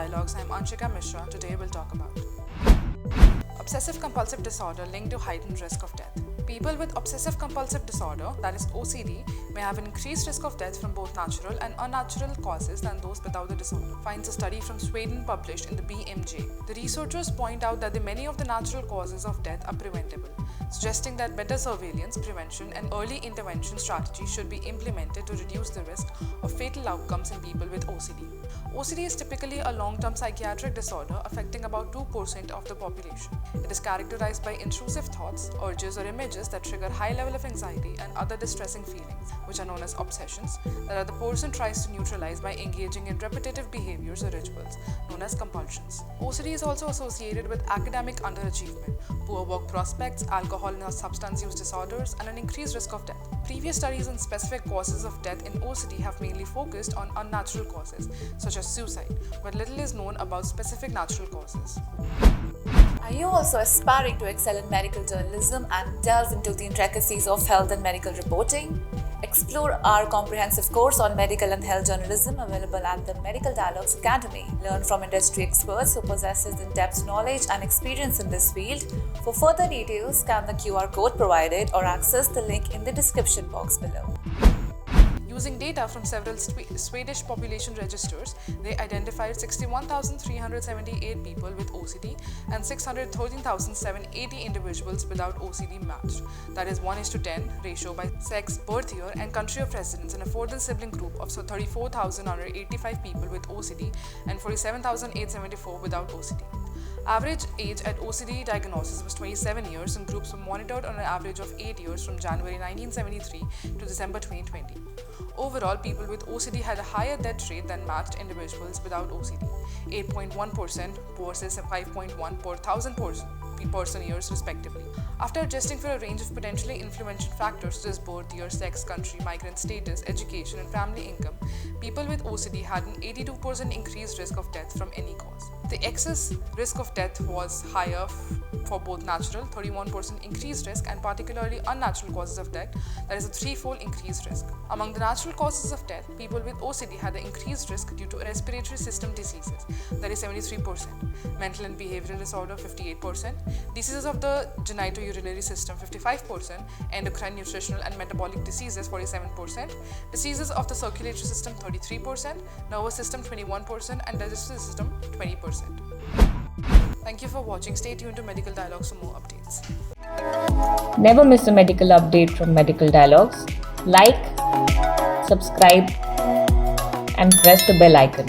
Dialogues. I'm Anshika Mishra. Today we'll talk about obsessive-compulsive disorder linked to heightened risk of death. People with obsessive-compulsive disorder, that is OCD, may have an increased risk of death from both natural and unnatural causes than those without the disorder, finds a study from Sweden published in the BMJ. The researchers point out that many of the natural causes of death are preventable, suggesting that better surveillance, prevention, and early intervention strategies should be implemented to reduce the risk of fatal outcomes in people with OCD. OCD is typically a long-term psychiatric disorder affecting about 2% of the population. It is characterized by intrusive thoughts, urges, or images that trigger high level of anxiety and other distressing feelings, which are known as obsessions, that the person tries to neutralize by engaging in repetitive behaviours or rituals, known as compulsions. OCD is also associated with academic underachievement, poor work prospects, alcohol and substance use disorders, and an increased risk of death. Previous studies on specific causes of death in OCD have mainly focused on unnatural causes, such as suicide, but little is known about specific natural causes. Are you also aspiring to excel in medical journalism and delve into the intricacies of health and medical reporting? Explore our comprehensive course on medical and health journalism available at the Medical Dialogues Academy. Learn from industry experts who possesses in-depth knowledge and experience in this field. For further details, scan the QR code provided or access the link in the description box below. Using data from several Swedish population registers, they identified 61,378 people with OCD and 613,780 individuals without OCD matched. That is 1:10 ratio by sex, birth year, and country of residence in a fourth and sibling group of 34,185 people with OCD and 47,874 without OCD. Average age at OCD diagnosis was 27 years, and groups were monitored on an average of 8 years from January 1973 to December 2020. Overall, people with OCD had a higher death rate than matched individuals without OCD, 8.1% versus 5.1 per 1,000 person years respectively. After adjusting for a range of potentially influential factors such as birth year, sex, country, migrant status, education, and family income, people with OCD had an 82% increased risk of death from any cause. The excess risk of death was higher for both natural, 31% increased risk, and particularly unnatural causes of death, that is a threefold increased risk. Among the natural causes of death, people with OCD had an increased risk due to respiratory system diseases, that is 73%, mental and behavioral disorder 58%, diseases of the genitourinary system 55%, endocrine, nutritional, and metabolic diseases 47%, diseases of the circulatory system 33%, nervous system 21%, and digestive system 20%. Thank you for watching. Stay tuned to Medical Dialogues for more updates. Never miss a medical update from Medical Dialogues. Like, subscribe, and press the bell icon.